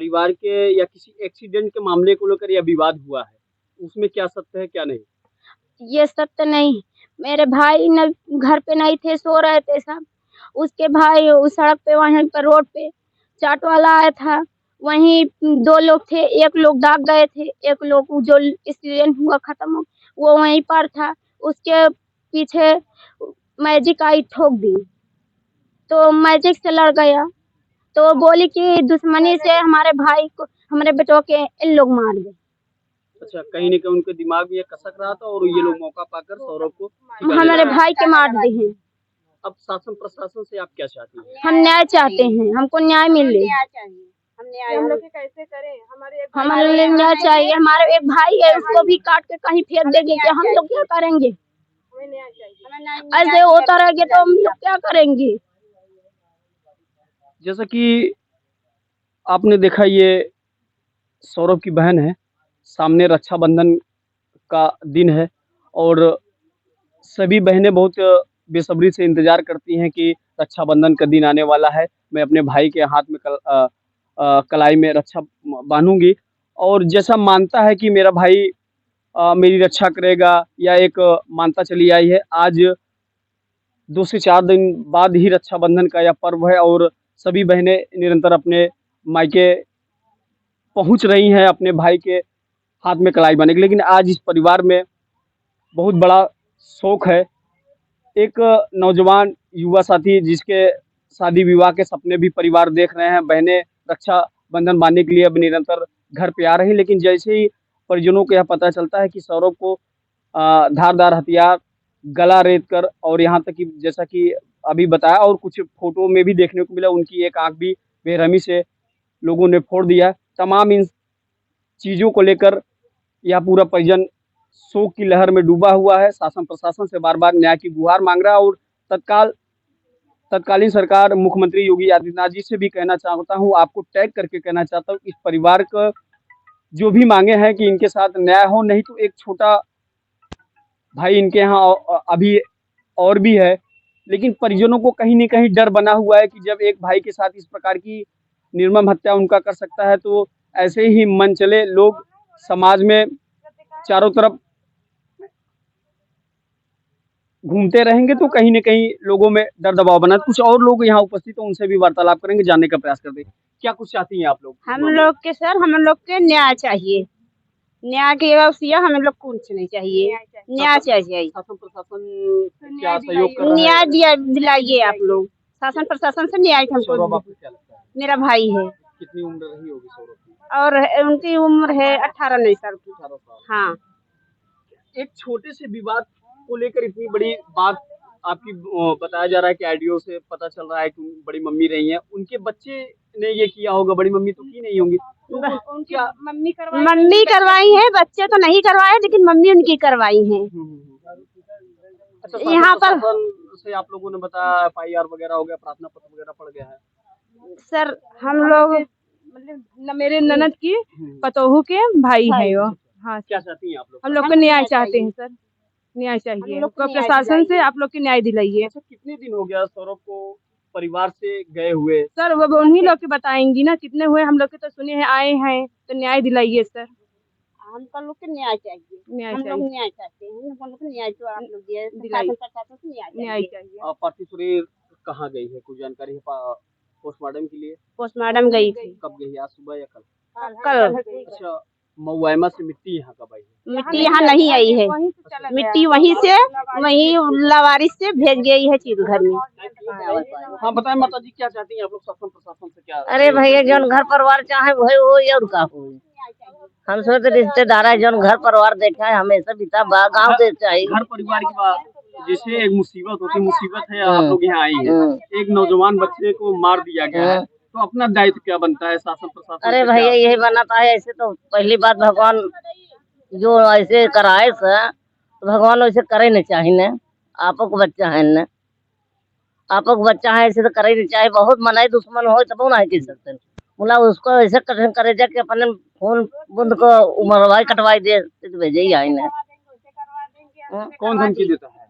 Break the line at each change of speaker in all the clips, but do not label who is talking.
परिवार के या किसी एक्सीडेंट के मामले को लेकर यह विवाद हुआ है, उसमें क्या सत्य है क्या नहीं?
ये सत्य नहीं। मेरे भाई न घर पे नहीं थे, सो रहे थे सब। उसके भाई उस सड़क पे वहीं पर रोड पे चाट वाला आया था। वहीं 2 लोग थे, एक लोग दाग गए थे, एक लोग वो जो एक्सीडेंट हुआ खत्म हो वो वहीं पर था। उसके पीछे मैजिक आई ठोक दी, तो मैजिक से लड़ गया। तो वो बोली कि दुश्मनी से हमारे भाई को, हमारे बेटों के इन लोग मार गए।
अच्छा, कहीं न कहीं उनके दिमाग में ये कसक रहा था और ये लोग मौका पाकर सौरभ को ठिकाने
हमारे
लगाए।
भाई के मार दिए हैं।
अब शासन प्रशासन से आप क्या चाहती हैं?
हम न्याय चाहते हैं, हमको न्याय मिले।
हम लोग कैसे करें?
हमारे लिए न्याय चाहिए। हमारे एक भाई है, उसको भी काट के कहीं फेंक देंगे कि हम लोग क्या करेंगे? ऐसे होता रहेगा तो हम लोग क्या करेंगे?
जैसा कि आपने देखा, ये सौरभ की बहन है, सामने रक्षाबंधन का दिन है और सभी बहनें बहुत बेसब्री से इंतज़ार करती हैं कि रक्षाबंधन का दिन आने वाला है, मैं अपने भाई के हाथ में कलाई में रक्षा बाँधूँगी और जैसा मानता है कि मेरा भाई मेरी रक्षा करेगा या एक मान्यता चली आई है। आज 2 से 4 दिन बाद ही रक्षाबंधन का यह पर्व है और सभी बहनें निरंतर अपने मायके पहुँच रही हैं अपने भाई के हाथ में कलाई बाँधने के लिए। लेकिन आज इस परिवार में बहुत बड़ा शोक है। एक नौजवान युवा साथी जिसके शादी विवाह के सपने भी परिवार देख रहे हैं, बहनें रक्षाबंधन बाँधने के लिए अब निरंतर घर पे आ रही हैं। लेकिन जैसे ही परिजनों को यह पता चलता है कि सौरभ को धारदार हथियार गला रेत कर और यहाँ तक कि जैसा कि अभी बताया और कुछ फ़ोटो में भी देखने को मिला, उनकी एक आँख भी बेरहमी से लोगों ने फोड़ दिया। तमाम इन चीज़ों को लेकर यह पूरा परिजन शोक की लहर में डूबा हुआ है। शासन प्रशासन से बार-बार न्याय की गुहार मांग रहा है और तत्कालीन सरकार मुख्यमंत्री योगी आदित्यनाथ जी से भी कहना चाहता हूँ, आपको टैग करके कहना चाहता हूँ, इस परिवार का जो भी मांगे हैं कि इनके साथ न्याय हो, नहीं तो एक छोटा भाई इनके यहाँ अभी और भी है। लेकिन परिजनों को कहीं न कहीं डर बना हुआ है कि जब एक भाई के साथ इस प्रकार की निर्मम हत्या उनका कर सकता है, तो ऐसे ही मन चले लोग समाज में चारों तरफ घूमते रहेंगे तो कहीं न कहीं लोगों में डर दबाव बना। कुछ और लोग यहाँ उपस्थित हैं, उनसे भी वार्तालाप करेंगे, जानने का प्रयास करते हैं। क्या कुछ चाहती हैं आप लोग?
हम लोग के न्याय चाहिए। न्याय की व्यवस्था हम लोग को कुछ नहीं चाहिए, न्याय चाहिए।
शासन प्रशासन से क्या सहयोग कर रहा है?
न्याय दिलाइए आप लोग। शासन प्रशासन से न्याय हमको।
सौरभ आपको क्या लगता है?
मेरा भाई है।
कितनी उम्र रही होगी सौरभ की?
और उनकी उम्र है 18-19 साल की।
18 साल।
हाँ।
एक छोटे से विवाद को लेकर इतनी बड़ी बात आपकी बताया जा रहा है कि आईडीओ से पता चल रहा है कि बड़ी मम्मी रही हैं, उनके बच्चे ने ये किया होगा, बड़ी मम्मी तो की नहीं होंगी। तो
उनकी मम्मी करवाई है, बच्चे तो नहीं करवाए, लेकिन मम्मी उनकी करवाई है।
अच्छा,
यहाँ पर
से आप लोगों ने बताया एफआईआर वगैरह हो गया, प्रार्थना पत्र वगैरह पड़ गया है?
सर हम लोग मतलब मेरे ननद की पतोहू के भाई है वो। हाँ,
क्या चाहती हैं आप लोग?
हम लोग को न्याय चाहते हैं सर, न्याय चाहिए। प्रशासन से आप लोग की न्याय दिलाइए।
अच्छा, कितने दिन हो गया सौरभ को परिवार से गए हुए?
सर वो उन्हीं लोग के बताएंगी ना कितने हुए, हम लोग के तो सुने हैं आए हैं, तो न्याय दिलाइए सर।
हमको लोग को न्याय चाहिए, हम लोग न्याय चाहते हैं, हम लोग को न्याय तो आप लोग दिए,
न्याय चाहिए।
पार्थिव शरीर कहाँ गई है, कुछ जानकारी है? पोस्टमार्टम के लिए
पोस्टमार्टम गई थी।
कब गई है, आज सुबह या कल?
कल।
अच्छा, मऊआयमा से मिट्टी यहाँ कब आई है?
मिट्टी यहाँ नहीं आई है, मिट्टी वहीं से लावारिस से भेज गई है चीज घर में।
हाँ बताएं माता जी, क्या चाहती हैं आप लोग शासन प्रशासन से? क्या
अरे भैया जौन घर परिवार चाहे वही हो या उनका हो, हम सब तो रिश्तेदार है, जौन घर परिवार देखा है हमेशा बिता गाँव से चाहिए।
घर परिवार की बात, जैसे एक मुसीबत होती, मुसीबत है, आप लोग यहाँ आई है, एक नौजवान बच्चे को मार दिया गया है, तो अपना दायित्व क्या बनता है शासन प्रशासन?
अरे भैया यही बनाता है, ऐसे तो पहली बात भगवान जो ऐसे कराए तो भगवान वैसे करे न चाहिए न, आपको को बच्चा है न, आपको बच्चा है ऐसे तो करे नहीं चाहिए। बहुत मनाई दुश्मन हो तब ना कह सकते, बोला उसको ऐसे कठिन करे जाके अपने खून बूंद को उमरवाई कटवाई दे तो भेजे ही आई न।
कौन धमकी देता है?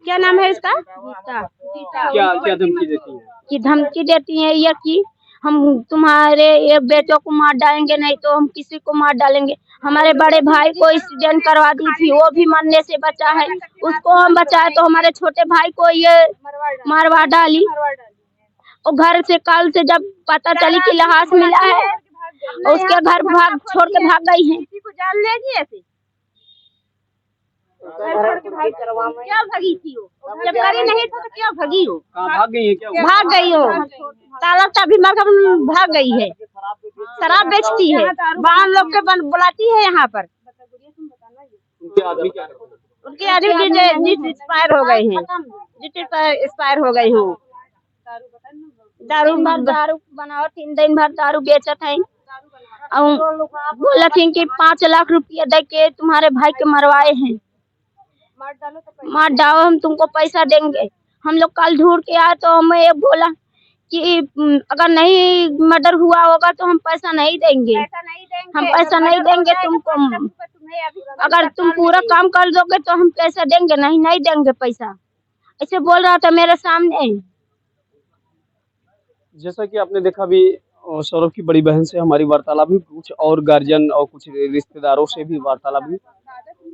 क्या नाम है इसका?
क्या क्या धमकी देती है?
कि धमकी देती है या कि हम तुम्हारे ये बेटों को मार डालेंगे, नहीं तो हम किसी को मार डालेंगे। हमारे बड़े भाई को एक्सीडेंट करवा दी थी, वो भी मरने से बचा है। उसको हम बचाए तो हमारे छोटे भाई को ये मारवा डाली। और घर से कल से जब पता चली कि लाश मिला है, उसके घर भाग छोड़ के भाग गई है।
किसी को जान लेगी ऐसे क्या भगी थी वो? जब करी नहीं था तो क्या भगी हो?
कहाँ भाग गई है? क्या हुआ?
भाग गई हो, ताला चाबी मारकर भाग गई है। शराब बेचती है, बाहर लोग के बुलाती है यहाँ पर।
उनके आदमी क्या करते हैं?
उनके आदमी जिस एक्सपायर हो गए हैं, एक्सपायर हो गई हूँ। दारू
दारू बनाओ, 3 दिन भर दारू बेचत है। और बोला थी कि 5 लाख रुपया दे के तुम्हारे भाई के मरवाए हैं, मार डालो, हम तुमको पैसा देंगे। हम लोग कल ढूंढ के आए तो हमें ये बोला कि अगर नहीं मर्डर हुआ होगा तो हम पैसा नहीं देंगे, हम पैसा नहीं देंगे तुमको। अगर तुम पूरा काम कर दोगे तो हम पैसा देंगे, नहीं देंगे पैसा, ऐसे बोल रहा था मेरे सामने।
जैसा कि आपने देखा भी, सौरभ की बड़ी बहन से हमारी वार्तालाप हुई, कुछ और गार्जियन और कुछ रिश्तेदारों से भी वार्तालाप हुई।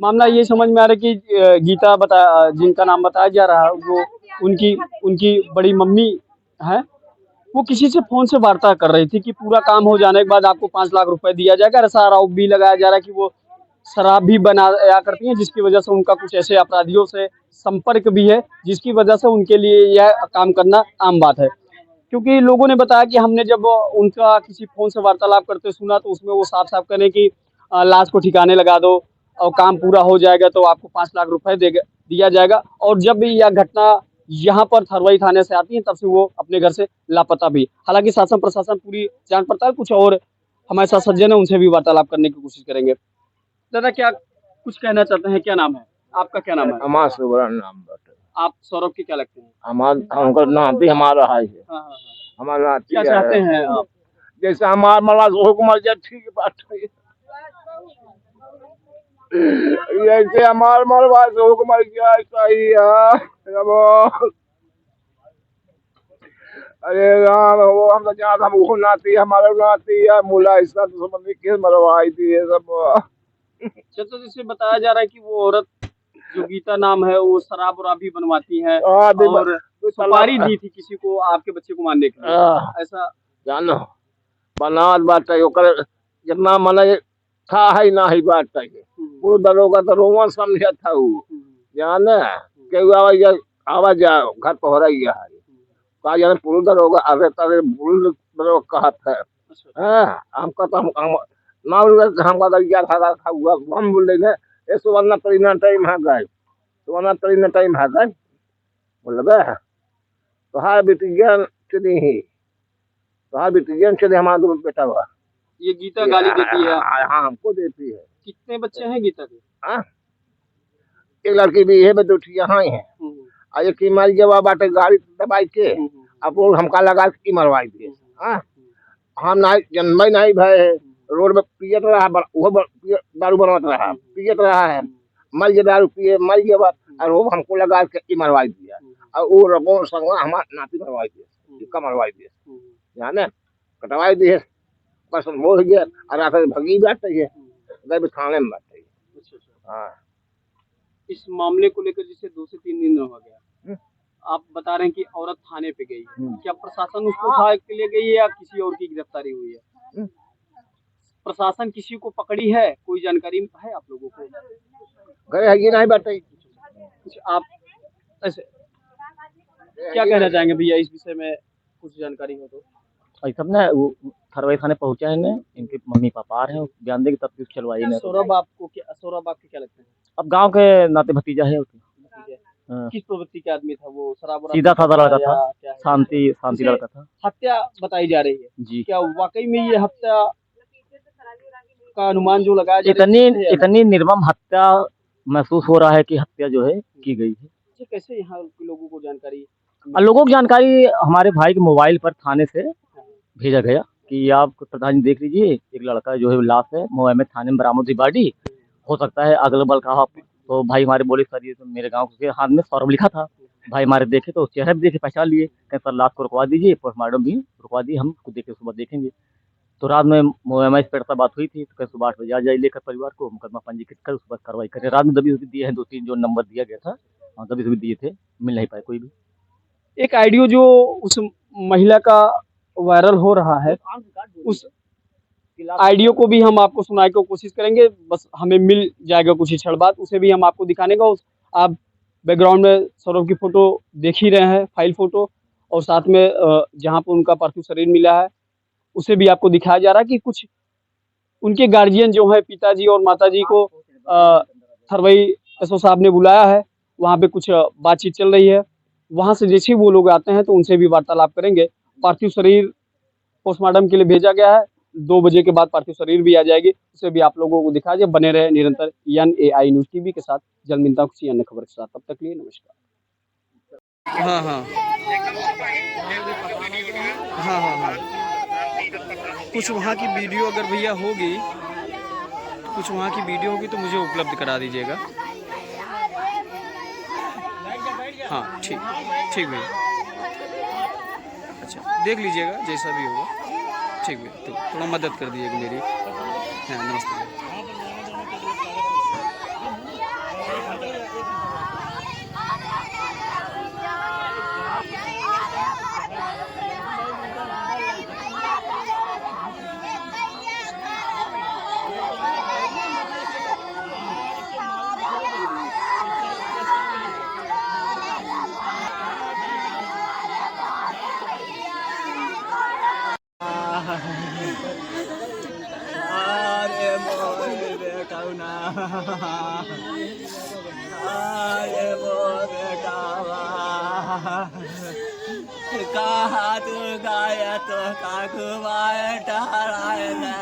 मामला ये समझ में आ रहा है कि गीता जिनका नाम बताया जा रहा है, वो उनकी बड़ी मम्मी है। वो किसी से फोन से वार्ता कर रही थी कि पूरा काम हो जाने के बाद आपको 5 लाख रुपए दिया जाएगा। ऐसा आरोप भी लगाया जा रहा है कि वो शराब भी बनाया करती हैं, जिसकी वजह से उनका कुछ ऐसे अपराधियों से संपर्क भी है, जिसकी वजह से उनके लिए यह काम करना आम बात है। क्योंकि लोगों ने बताया कि हमने जब उनका किसी फोन से वार्तालाप करते सुना तो उसमें वो साफ साफ करें कि लाश को ठिकाने लगा दो और काम पूरा हो जाएगा तो आपको 5 लाख रुपए दिया जाएगा। और जब भी यह घटना यहाँ पर थरवई थाने से आती है तब से वो अपने घर से लापता भी। हालांकि शासन प्रशासन पूरी जांच पड़ताल, कुछ और हमारे साथ सज्जन है, उनसे भी वार्तालाप करने की कोशिश करेंगे। दादा, क्या कुछ कहना चाहते हैं? क्या नाम है आपका? क्या नाम है?
हमारा सुबह नाम बता।
आप सौरभ के क्या लगते हैं?
हमारा नाम भी हमारा है।
हाँ।
हमारा
क्या चाहते हैं आप?
जैसे हमारा मला मर जाए, ठीक बात है। जैसे हमारा मरवा मर गया सही है। अरे राम, वो हम तो जहाँ हम वो नाती हमारे नाती है मुला, इसका तो समझ किस मरवाई थी ये सब।
तो जिससे बताया जा रहा है कि वो औरत जो गीता नाम है वो शराब वराब भी बनवाती है और सुपारी दी थी किसी को आपके बच्चे को मारने के लिए, ऐसा
जानो बनावट बात है। जितना मन था है ना ही बात है। वो दरोगा तो रोमन समझा था वो जाने के आवाज घर पर हो रही है का जाने पुरुष दरोगा अरे तारे पुरुष दरोगा कहा था। हमका तो हमका तो 11,000 था हुआ हम बोल रहे थे सुवर्ण तरीना टाइम है गए, सुवर्ण तरीना टाइम है गए बोल गए तो हर बेटी ज्ञान चली ही तो हर बेटी ज्ञान चले हमारा दो बेटा हुआ।
ये गीता गाली देती है?
हाँ हमको देती है।
कितने बच्चे हैं गीता के?
हाँ एक लड़की भी है, दो यहाँ है। और एक मारी जवाब बाटे गाड़ी दबाई के अब वो हमका लगा की मरवाई दिए। हम ना जन्म नहीं भय रोड में पियत रहा, वो दारू बनवत रहा, पियत रहा है, मर गया दारू पिए मर गया बात, और वो हमको लगा के मरवाई दिया। और वो रगो संग हमारा नाती मरवाई दिए, इसका मरवाई दिए जाने कटवाई दिए। बस बोल गया और आकर भगी बैठ है गए थाने में बैठ है। हाँ
इस मामले को लेकर जिसे 2 से 3 दिन हो गया, आप बता रहे हैं कि औरत थाने पे गई, क्या प्रशासन उसको उठा के ले गई है या किसी और की गिरफ्तारी हुई है? प्रशासन किसी को पकड़ी है? कोई जानकारी है आप लोगों को?
गए है ये नहीं बैठे।
कुछ आप ऐसे क्या कहना चाहेंगे भैया इस विषय में, कुछ जानकारी हो तो?
सब ना वो थरवई थाने पहुंचा है ने, इनके मम्मी पापा आ रहे हैं बयान दे की तब चलवाई ने।
सौरभ आपके क्या लगते हैं?
अब गांव के नाते भतीजा है।
किस प्रवृत्ति के आदमी था वो? शराब
सीधा साधा लड़का था, शांति लड़का था।
हत्या बताई जा रही है
जी।
क्या वाकई में ये हत्या का अनुमान जो लगाया जा रहा है?
इतनी निर्मम हत्या महसूस हो रहा है कि हत्या जो है की गई है।
कैसे यहाँ के लोगों को जानकारी?
लोगों की जानकारी हमारे भाई के मोबाइल पर थाने से भेजा गया कि आप प्रधान जी देख लीजिए, एक लड़का जो है लाश है मोबाइल में थाने में बरामद हुई, बॉडी हो सकता है अगल बगल का। तो भाई हमारे बोले सर ये तो मेरे गांव के हाथ में सौरभ लिखा था। भाई हमारे देखे तो चेहरा भी देखे पहचान लिए, कहीं सर लाश को रुकवा दीजिए, पोस्टमार्टम भी रुकवा दिए, हम खुद देख के सुबह देखेंगे। तो रात में एम पे बात हुई थी, तो कल सुबह 8 बजे आ जाइए लेकर परिवार को, मुकदमा पंजीकृत कर उसके बाद कार्रवाई करें। रात में दबी हुई दिए हैं 2-3 जो नंबर दिया गया था, दबी हुई दिए थे, मिल नहीं पाए कोई भी।
एक ऑडियो जो उस महिला का वायरल हो रहा है, उस ऑडियो को भी हम आपको सुनाने की कोशिश करेंगे, बस हमें मिल जाएगा कुछ ही क्षण बाद, उसे भी हम आपको दिखाने का। आप बैकग्राउंड में सौरभ की फोटो देख ही रहे हैं, फाइल फोटो, और साथ में जहाँ पर उनका पार्थिव शरीर मिला है उसे भी आपको दिखाया जा रहा है कि कुछ उनके गार्जियन जो है पिताजी और माताजी को थरवई एसओ साहब ने बुलाया है, वहाँ पे कुछ बातचीत चल रही है। वहाँ से जैसे ही वो लोग आते हैं तो उनसे भी वार्तालाप करेंगे। पार्थिव शरीर पोस्टमार्टम के लिए भेजा गया है, 2 बजे के बाद पार्थिव शरीर भी आ जाएगी, उसे भी आप लोगों को दिखाया जाए। बने रहे निरंतर NAI न्यूज़ टीवी के साथ। जल मिलता हूं किसी अन्य खबर के साथ, तब तक के लिए नमस्कार।
हाँ हाँ हाँ हाँ हाँ कुछ वहाँ की वीडियो अगर भैया होगी, कुछ वहाँ की वीडियो होगी तो मुझे उपलब्ध करा दीजिएगा। हाँ ठीक ठीक भैया, अच्छा देख लीजिएगा जैसा भी होगा। ठीक भैया, तो थोड़ा मदद कर दीजिएगा मेरी। हाँ नमस्ते भैया।
अरे मोरे कौना, अरे मोरे कावा, कहा तू गाय तो काकुआ टहराए ना।